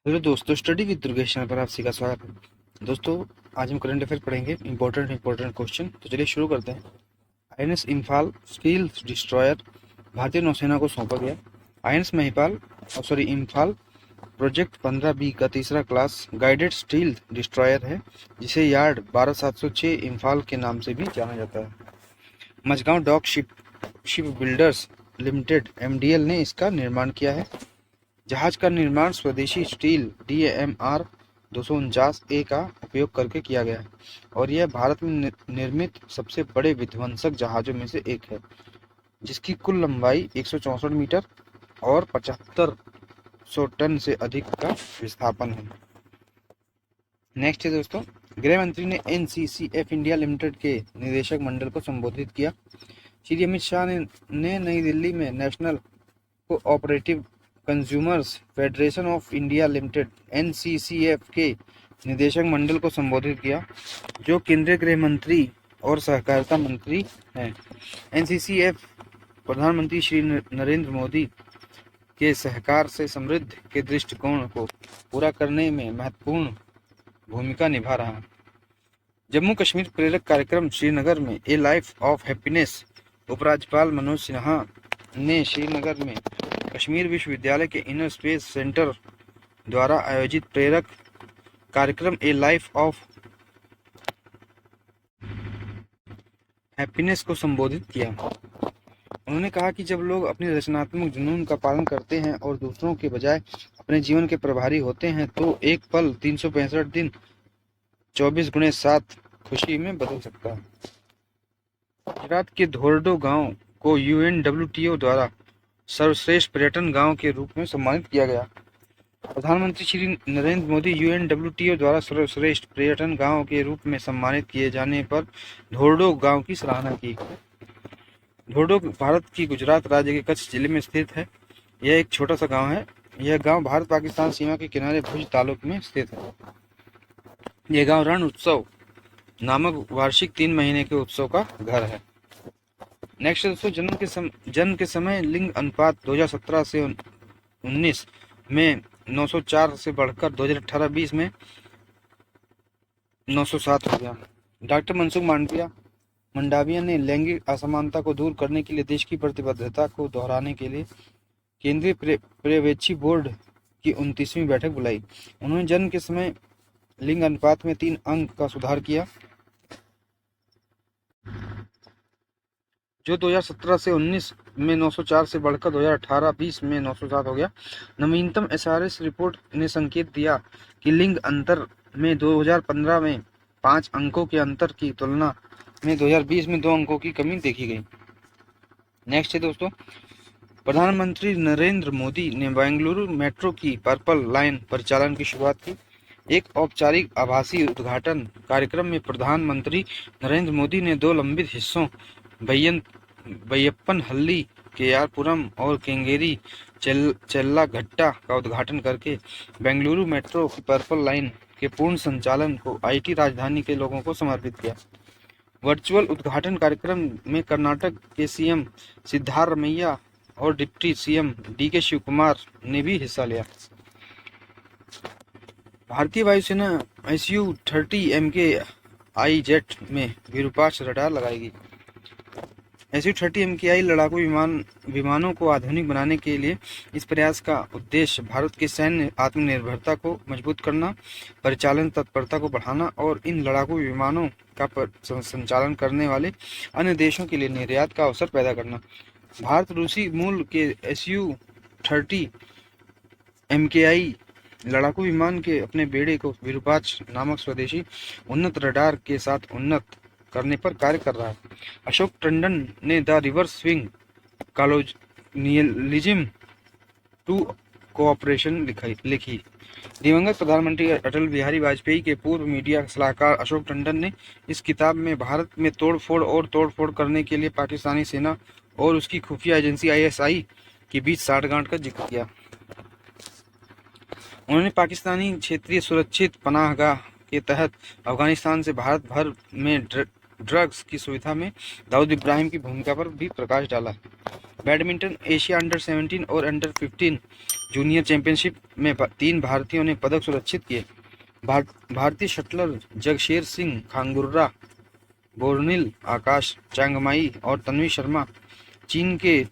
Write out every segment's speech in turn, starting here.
Hello दोस्तों, study with Durgesh channel पर आप सभी का स्वागत है। दोस्तों, आज हम करंट अफेयर पढ़ेंगे। Important question. तो चलिए शुरू करते हैं। आईएनएस इम्फाल स्टील डिस्ट्रॉयर भारतीय नौसेना को सौंपा गया। आईएनएस इम्फाल प्रोजेक्ट 15B का तीसरा क्लास गाइडेड स्टील डिस्ट्रॉयर है, जिसे यार्ड 12706 इम्फाल के नाम से भी जाना जाता है। मझगांव डॉक शिप बिल्डर्स लिमिटेड (MDL) ने इसका निर्माण किया है। जहाज का निर्माण स्वदेशी स्टील DMR 249A का उपयोग करके किया गया है और यह भारत में निर्मित सबसे बड़े विध्वंसक जहाजों में से एक है, जिसकी कुल लंबाई 164 मीटर और 7500 टन से अधिक का विस्थापन है। नेक्स्ट है दोस्तों, गृह मंत्री ने NCCF इंडिया लिमिटेड के निदेशक मंडल को संबोधित किया। श्री अमित शाह ने नई दिल्ली में national cooperative consumers federation of India limited (NCCF) के निदेशक मंडल को संबोधित किया, जो केंद्रीय गृह मंत्री और सहकारिता मंत्री हैं। NCCF प्रधानमंत्री श्री नरेंद्र मोदी के सहकार से समृद्ध के दृष्टिकोण को पूरा करने में महत्वपूर्ण भूमिका निभा रहा है। जम्मू कश्मीर प्रेरक कार्यक्रम श्रीनगर में ए लाइफ ऑफ हैप्पीनेस। उपराज्यपाल मनोज सिन्हा ने श्रीनगर में कश्मीर विश्वविद्यालय के इनर स्पेस सेंटर द्वारा आयोजित प्रेरक कार्यक्रम ए लाइफ ऑफ हैप्पीनेस को संबोधित किया। उन्होंने कहा कि जब लोग अपने रचनात्मक जुनून का पालन करते हैं और दूसरों के बजाय अपने जीवन के प्रभारी होते हैं, तो एक पल 365 दिन 24x7 खुशी में बदल सकता है। गुजरात के धोरडो गांव को UNWTO द्वारा सर्वश्रेष्ठ पर्यटन गांव के रूप में सम्मानित किया गया। प्रधानमंत्री श्री नरेंद्र मोदी UNWTO द्वारा सर्वश्रेष्ठ पर्यटन गांव के रूप में सम्मानित किए जाने पर धोरडो गांव की सराहना की। धोरडो भारत की गुजरात राज्य के कच्छ जिले में स्थित है। यह एक छोटा सा गांव है। यह गांव भारत पाकिस्तान सीमा के किनारे भुज तालुक में स्थित है। यह गांव रण उत्सव नामक वार्षिक 3 महीने के उत्सव का घर है। नेक्स्ट दोस्तों, जन्म के समय लिंग अनुपात 2017 से 19 में 904 से बढ़कर 2018-20 में 907 हो गया। डॉक्टर मनसुख मंडाविया ने लैंगिक असमानता को दूर करने के लिए देश की प्रतिबद्धता को दोहराने के लिए केंद्रीय पर्यवेक्षी बोर्ड की 29वीं बैठक बुलाई। उन्होंने जन्म के समय लिंग अनुपात में 3 अंक का सुधार किया, जो 2017 से 19 में 904 से बढ़कर 2018-20 में 907 हो गया। नवीनतम SRS रिपोर्ट ने संकेत दिया कि लिंग अंतर में 2015 में 5 अंकों के अंतर की तुलना में 2020 में 2 अंकों की कमी देखी गई। नेक्स्ट है दोस्तों, प्रधानमंत्री नरेंद्र मोदी ने बेंगलुरु मेट्रो की पर्पल लाइन परिचालन की शुरुआत की। एक औपचारिक आभासी उद्घाटन कार्यक्रम में प्रधानमंत्री नरेंद्र मोदी ने 2 लंबित हिस्सों बैयप्पनहल्ली केआरपुरम और केंगेरी चेल्लाघट्टा का उद्घाटन करके बेंगलुरु मेट्रो की पर्पल लाइन के पूर्ण संचालन को IT राजधानी के लोगों को समर्पित किया। वर्चुअल उद्घाटन कार्यक्रम में कर्नाटक के CM सिद्धारमैया और डिप्टी CM DK शिवकुमार ने भी हिस्सा लिया। भारतीय वायुसेना Su-30 MKI जेट में विरूपाक्ष रडार लगाएगी। Su-30 MKI लड़ाकू विमानों को आधुनिक बनाने के लिए इस प्रयास का उद्देश्य भारत के सैन्य आत्मनिर्भरता को मजबूत करना, परिचालन तत्परता को बढ़ाना और इन लड़ाकू विमानों का संचालन करने वाले अन्य देशों के लिए निर्यात का अवसर पैदा करना। भारत रूसी मूल के Su-30 MKI लड़ाकू विमान के अपने बेड़े को विरूपाक्ष नामक स्वदेशी उन्नत रडार के साथ उन्नत करने पर कार्य कर रहा है। अशोक टंडन ने the reverse swing colonialism to cooperation लिखी। दिवंगत प्रधानमंत्री अटल बिहारी वाजपेयी के पूर्व मीडिया सलाहकार अशोक टंडन ने इस किताब में भारत में तोड़फोड़ करने के लिए पाकिस्तानी सेना और उसकी खुफिया एजेंसी ISI के बीच साठगांठ का जिक्र किया। उन्होंने पाकिस्तानी क्षेत्रीय सुरक्षित पनाहगाह के तहत अफगानिस्तान से भारत भर में ड्रग्स की सुविधा में दाऊद इब्राहिम की भूमिका पर भी प्रकाश डाला। बैडमिंटन एशिया अंडर 17 और अंडर 15 जूनियर चैंपियनशिप में 3 भारतीयों ने पदक सुरक्षित किए। भारतीय शटलर जगशेर सिंह खांगुर्रा, बोर्निल आकाश चांगमाई और तन्वी शर्मा चीन के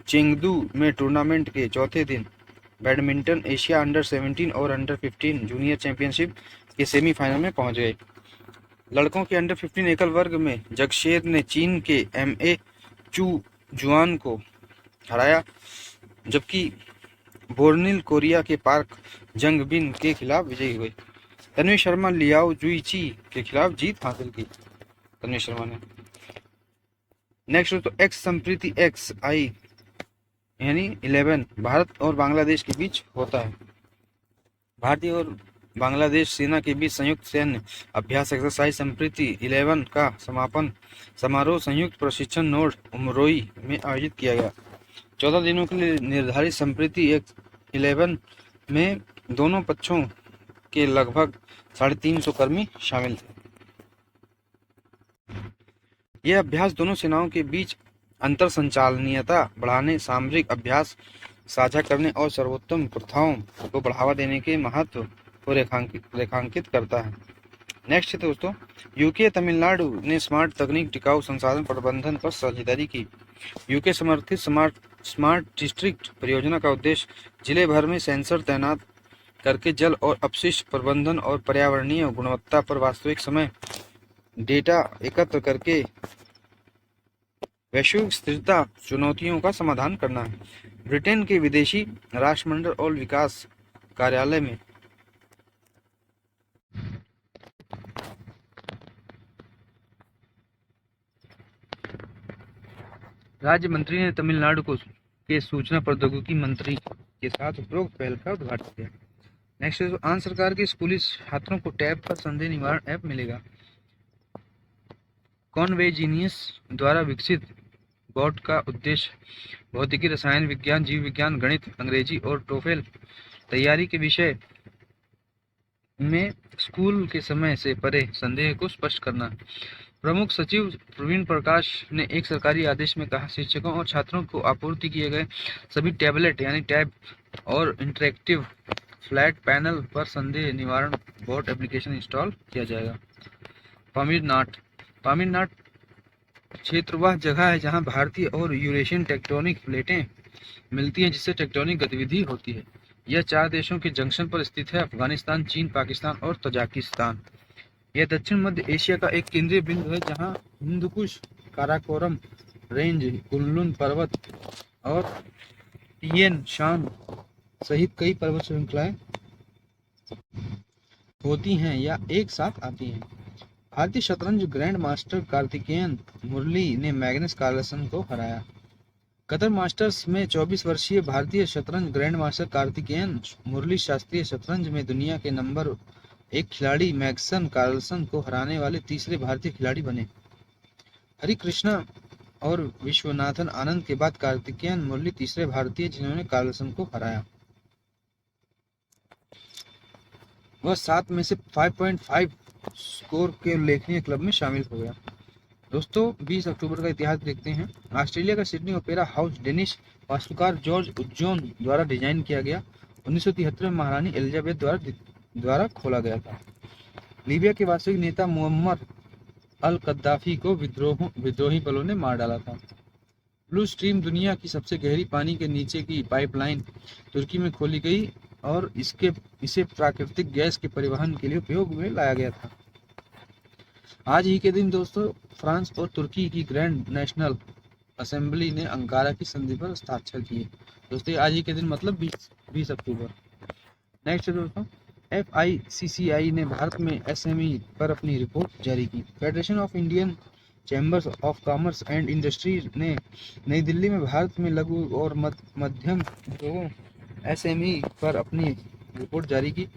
चेंगदू में टूर्नामेंट के चौथे दिन बैडमिंटन एशिया अंडर 17 और अंडर 15 जूनियर चैंपियनशिप के सेमीफाइनल में पहुंच गए। लड़कों के अंडर 15 एकल वर्ग में जगशेर ने चीन के एमए चू जुआन को हराया, जबकि बोर्निल कोरिया के पार्क जंगबिन के खिलाफ विजयी हुए। तन्वी शर्मा लियाओ जुईची के खिलाफ जीत हासिल की। तन्वी शर्मा ने नेक्स्ट तो एक्स संप्रीति एक्स आई यानी 11 भारत और बांग्लादेश के बीच होता है। भारतीय और बांग्लादेश सेना के बीच संयुक्त सैन्य अभ्यास एक्सरसाइज संप्रीति 11 का समापन समारोह संयुक्त प्रशिक्षण नोड उमरोई में आयोजित किया गया। 14 दिनों के लिए निर्धारित संप्रीति 11 में दोनों पक्षों के लगभग 350 कर्मी शामिल थे। यह अभ्यास दोनों सेनाओं के बीच अंतर संचालनीयता बढ़ाने, सामरिक अभ्यास साझा करने और सर्वोत्तम प्रथाओं को बढ़ावा देने के महत्व को रेखांकित करता है। नेक्स्ट है दोस्तों, यूके तमिलनाडु ने स्मार्ट तकनीक टिकाऊ संसाधन प्रबंधन पर साझेदारी की। यूके समर्थित स्मार्ट डिस्ट्रिक्ट परियोजना का उद्देश्य जिले भर में सेंसर तैनात करके जल और अपशिष्ट प्रबंधन और पर्यावरणीय गुणवत्ता पर वास्तविक समय डेटा एकत्र करके वैश्विक स्थिरता चुनौतियों का समाधान करना है। ब्रिटेन के विदेशी राष्ट्रमंडल और विकास कार्यालय में राज्य मंत्री ने तमिलनाडु के सूचना प्रौद्योगिकी मंत्री के साथ उपरोक्त पहल का उद्घाटन किया। नेक्स्ट है, आंध्र सरकार के स्कूली छात्रों को टैब पर संदेह निवारण ऐप मिलेगा। कॉन्वेजीनियस द्वारा विकसित बोर्ड का उद्देश्य भौतिकी, रसायन विज्ञान, जीव विज्ञान, गणित, अंग्रेजी और टोफेल तैयारी के विषय में स्कूल के समय से परे संदेह को स्पष्ट करना। प्रमुख सचिव प्रवीण प्रकाश ने एक सरकारी आदेश में कहा, शिक्षकों और छात्रों को आपूर्ति किए गए सभी टैबलेट यानी टैब और इंटरैक्टिव फ्लैट पैनल पर संदेह निवारण बोर्ड एप्लीकेशन इंस्टॉल किया जाएगा। पामीरनाथ क्षेत्र वह जगह है जहां भारतीय और यूरेशियन टेक्टोनिक प्लेटें मिलती हैं, जिससे टेक्टोनिक गतिविधि होती है। यह 4 देशों के जंक्शन पर स्थित है, अफगानिस्तान, चीन, पाकिस्तान और तजाकिस्तान। यह दक्षिण मध्य एशिया का एक केंद्रीय बिंदु है जहां हिंदुकुश, काराकोरम रेंज, कुनलुन पर्वत और टिएन शान सहित कई पर्वत श्रृंखलाएं होती हैं या एक साथ आती हैं। भारतीय शतरंज ग्रैंड मास्टर कार्तिकेयन मुरली ने मैग्नस कार्लसन को हराया। कतर मास्टर्स में 24 वर्षीय भारतीय शतरंज ग्रैंड मास्टर कार्तिकेयन मुरली शास्त्रीय शतरंज में दुनिया के नंबर 1 खिलाड़ी मैग्नस कार्लसन को हराने वाले तीसरे भारतीय खिलाड़ी बने। हरिकृष्णा और विश्वनाथन आनंद के बाद कार्तिकेयन मुरली तीसरे भारतीय जिन्होंने कार्लसन को हराया। वह 7 में से 5.5 स्कोर के उल्लेखनीय क्लब में शामिल हो गया। दोस्तों 20 अक्टूबर का इतिहास देखते हैं। ऑस्ट्रेलिया का सिडनी ओपेरा हाउस डेनिश वास्तुकार जॉर्ज उज्जोन द्वारा डिजाइन किया गया। 1973 में महारानी एलिजाबेथ द्वारा खोला गया था। लीबिया के वास्तविक नेता मुअम्मर अल कद्दाफी को विद्रोही बलों ने मार डाला था। ब्लू स्ट्रीम दुनिया की सबसे गहरी पानी के नीचे की पाइपलाइन तुर्की में खोली गई और इसे प्राकृतिक गैस के परिवहन के लिए उपयोग में लाया गया था। आज ही के दिन दोस्तों फ्रांस और तुर्की की ग्रैंड नेशनल असेंबली ने अंकारा की संधि पर हस्ताक्षर किए। दोस्तों आज ही के दिन मतलब 20 अक्टूबर। नेक्स्ट दोस्तों, FICCI ने भारत में SME पर अपनी रिपोर्ट जारी की। Federation of Indian chambers of commerce and industry ने नई दिल्ली में भारत में लघु और मध्यम उद्योगों SME पर अपनी रिपोर्ट जारी की।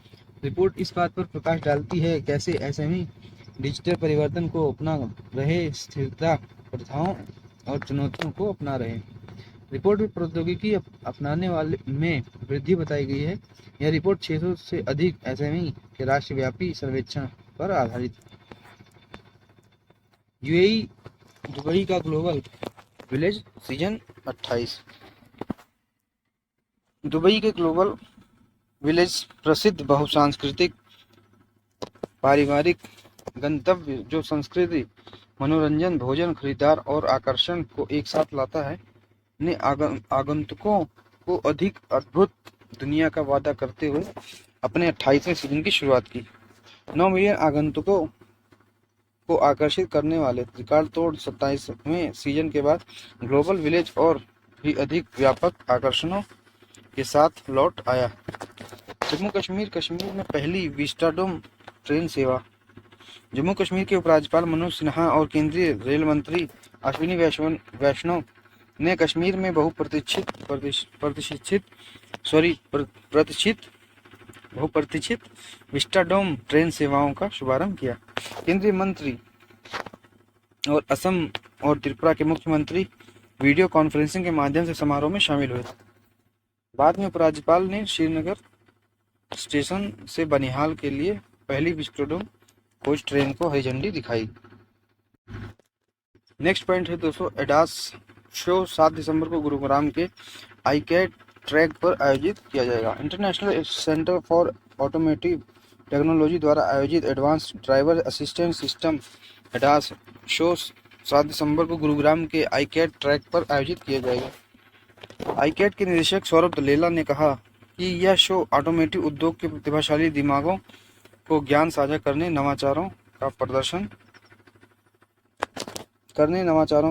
रिपोर्ट इस बात पर प्रकाश डालती है कैसे SME डिजिटल परिवर्तन को अपना रहे, स्थिरता प्रथाओं और चुनौतियों को अपना रहे। रिपोर्ट में प्रौद्योगिकी अपनाने वाले में वृद्धि बताई गई है। यह रिपोर्ट 600 से अधिक SME के राष्ट्रव्यापी सर्वेक्षण पर आधारित है। UAE दुबई का ग्लोबल विलेज सीजन 28। दुबई के ग्लोबल विलेज प्रसिद्ध बहुसांस्कृतिक पारिवारिक गंतव्य जो संस्कृति, मनोरंजन, भोजन, खरीदार और आकर्षण को एक साथ लाता है, ने आगंतुकों को अधिक अद्भुत दुनिया का वादा करते हुए अपने 28वें सीजन की शुरुआत की। 9 मिलियन आगंतुकों को आकर्षित करने वाले रिकॉर्ड तोड़ 27वें सीजन के बाद ग्लोबल विलेज और भी अधिक व्यापक आकर्षणों के साथ लौट आया। जम्मू कश्मीर में पहली विस्टाडोम ट्रेन सेवा। जम्मू कश्मीर के उपराज्यपाल मनोज सिन्हा और केंद्रीय रेल मंत्री अश्विनी वैष्णव ने कश्मीर में बहुप्रतीक्षित विस्टाडोम ट्रेन सेवाओं का शुभारंभ किया। केंद्रीय मंत्री और असम और त्रिपुरा के मुख्यमंत्री वीडियो कॉन्फ्रेंसिंग के माध्यम से समारोह में शामिल हुए। बाद में उपराज्यपाल ने श्रीनगर स्टेशन से बनिहाल के लिए पहली विस्टाडोम कोच ट्रेन को हरी झंडी दिखाई। नेक्स्ट पॉइंट है दोस्तों, एडास शो 7 दिसंबर को गुरुग्राम के आईकैट ट्रैक पर आयोजित किया जाएगा। International centre for automotive technology द्वारा आयोजित advance driver assistant system ADAS show 7 दिसंबर को गुरुग्राम के आईकैट ट्रैक पर आयोजित किया जाएगा। आईकैट के निदेशक सौरभ दलेला ने कहा कि यह शो ऑटोमोटिव उद्योग के प्रतिभाशाली दिमागों को ज्ञान साझा करने, नवाचारों का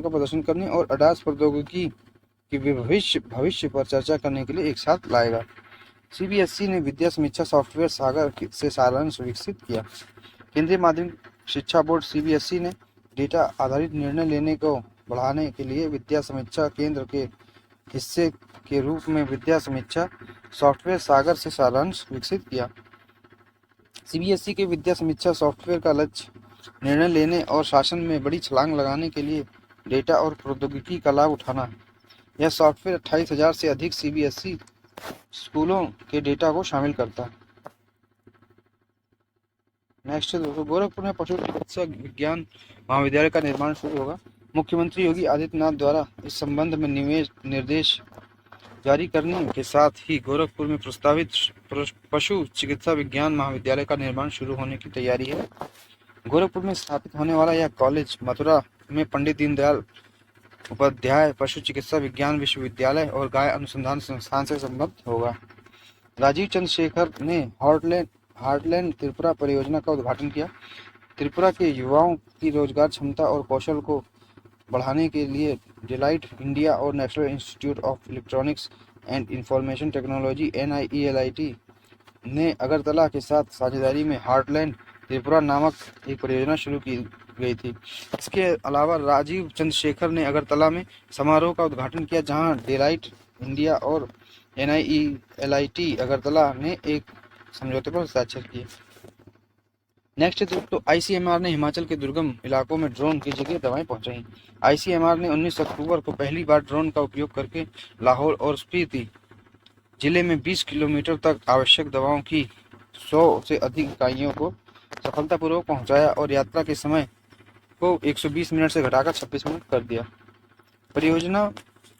प्रदर्शन करने और एडास प्रौद्योगिकी की भविष्य पर चर्चा करने के लिए एक साथ लाएगा। सीबीएसई ने विद्या समीक्षा सॉफ्टवेयर सागर से सारांश विकसित किया। केंद्रीय माध्यमिक शिक्षा बोर्ड सीबीएसई ने डेटा आधारित निर्णय लेने को बढ़ाने के लिए विद्या समीक्षा केंद्र के हिस्से के रूप में विद्या समीक्षा सॉफ्टवेयर सागर से सारांश विकसित किया। सीबीएसई के विद्या समीक्षा सॉफ्टवेयर का लक्ष्य निर्णय लेने और शासन में बड़ी छलांग लगाने के लिए डेटा और प्रौद्योगिकी का लाभ उठाना है। यह सॉफ्टवेयर 28,000 से अधिक सीबीएसई स्कूलों के डेटा को शामिल करता है। नेक्स्ट दोस्तों, गोरखपुर में पशु चिकित्सा विज्ञान महाविद्यालय का निर्माण शुरू होगा। मुख्यमंत्री योगी आदित्यनाथ द्वारा इस संबंध में निर्देश जारी करने के साथ ही गोरखपुर में प्रस्तावित पशु चिकित्सा विज्ञान महाविद्यालय का निर्माण शुरू होने की तैयारी है। गोरखपुर में स्थापित होने वाला यह कॉलेज मथुरा में पंडित दीनदयाल उपाध्याय पशु चिकित्सा विज्ञान विश्वविद्यालय और गाय अनुसंधान संस्थान से संबद्ध होगा। राजीव चंद्रशेखर ने हार्टलैंड त्रिपुरा परियोजना का उद्घाटन किया। त्रिपुरा के युवाओं की रोजगार क्षमता और कौशल को बढ़ाने के लिए डेलाइट इंडिया और national institute of electronics and information technology NIELIT ने अगरतला के साथ साझेदारी में हार्टलैंड त्रिपुरा नामक एक परियोजना शुरू की गई थी। इसके अलावा राजीव चंद्रशेखर ने अगरतला में समारोह का उद्घाटन किया, जहां डेलाइट इंडिया और NIELIT अगरतला ने एक समझौते पर हस्ताक्षर किए। नेक्स्ट दोस्तों, ICMR ने हिमाचल के दुर्गम इलाकों में ड्रोन की जगह दवाएं पहुंचाई। ICMR ने 19 अक्टूबर को पहली बार ड्रोन का उपयोग करके लाहौल और स्पीति जिले में 20 किलोमीटर तक आवश्यक दवाओं की 100 से अधिक इकाइयों को सफलतापूर्वक पहुंचाया और यात्रा के समय को 120 मिनट से घटाकर 26 मिनट कर दिया। परियोजना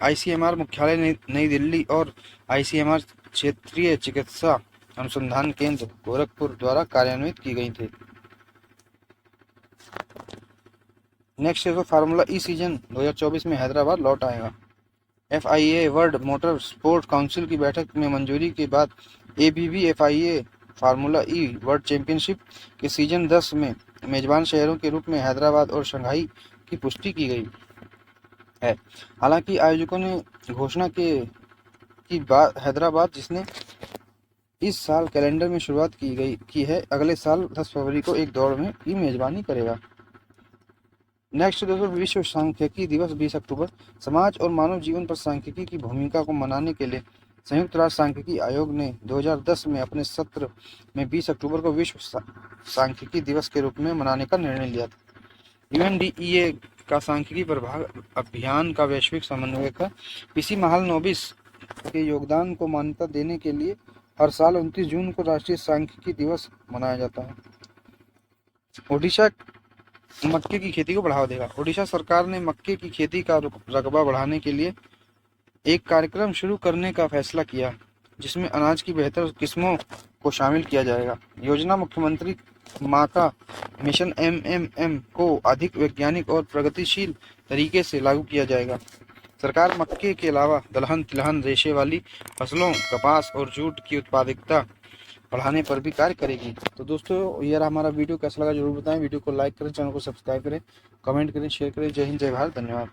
ICMR मुख्यालय नई दिल्ली और ICMR क्षेत्रीय चिकित्सा अनुसंधान केंद्र गोरखपुर द्वारा कार्यान्वित की गई थी। नेक्स्ट है फार्मूला ई सीजन 2024 में हैदराबाद लौट आएगा। FIA world motor sport council की बैठक में मंजूरी के बाद ABB FIA फार्मूला ई वर्ल्ड चैंपियनशिप के सीजन 10 में मेजबान शहरों के रूप में हैदराबाद और शंघाई की पुष्टि की गई है। हालांकि आयोजकों ने घोषणा की बात हैदराबाद, जिसने इस साल कैलेंडर में शुरुआत की है, अगले साल 10 फरवरी को एक दौड़ में की मेजबानी करेगा। नेक्स्ट दोस्तों, विश्व सांख्यिकी दिवस 20 अक्टूबर। समाज और मानव जीवन पर सांख्यिकी की भूमिका को मनाने के लिए संयुक्त राष्ट्र सांख्यिकी आयोग ने 2010 में अपने सत्र में 20 अक्टूबर को विश्व सांख्यिकी दिवस के रूप में मनाने का निर्णय लिया था। UNDEA का सांख्यिकी प्रभाग अभियान का वैश्विक समन्वयक PC महालनोबिस के योगदान को मान्यता देने के लिए हर साल 29 जून को राष्ट्रीय सांख्यिकी दिवस मनाया जाता है। ओडिशा मक्के की खेती को बढ़ावा देगा। ओडिशा सरकार ने मक्के की खेती का रकबा बढ़ाने के लिए एक कार्यक्रम शुरू करने का फैसला किया, जिसमें अनाज की बेहतर किस्मों को शामिल किया जाएगा। योजना मुख्यमंत्री माका मिशन एमएमएम को अधिक वैज्ञानिक और प्रगतिशील तरीके से लागू किया जाएगा। सरकार मक्के के अलावा दलहन, तिलहन, रेशे वाली फसलों, कपास और जूट की उत्पादकता बढ़ाने पर भी कार्य करेगी। तो दोस्तों, ये रहा हमारा वीडियो। कैसा लगा जरूर बताएं। वीडियो को लाइक करें, चैनल को सब्सक्राइब करें, कमेंट करें, शेयर करें। जय हिंद, जय भारत, धन्यवाद।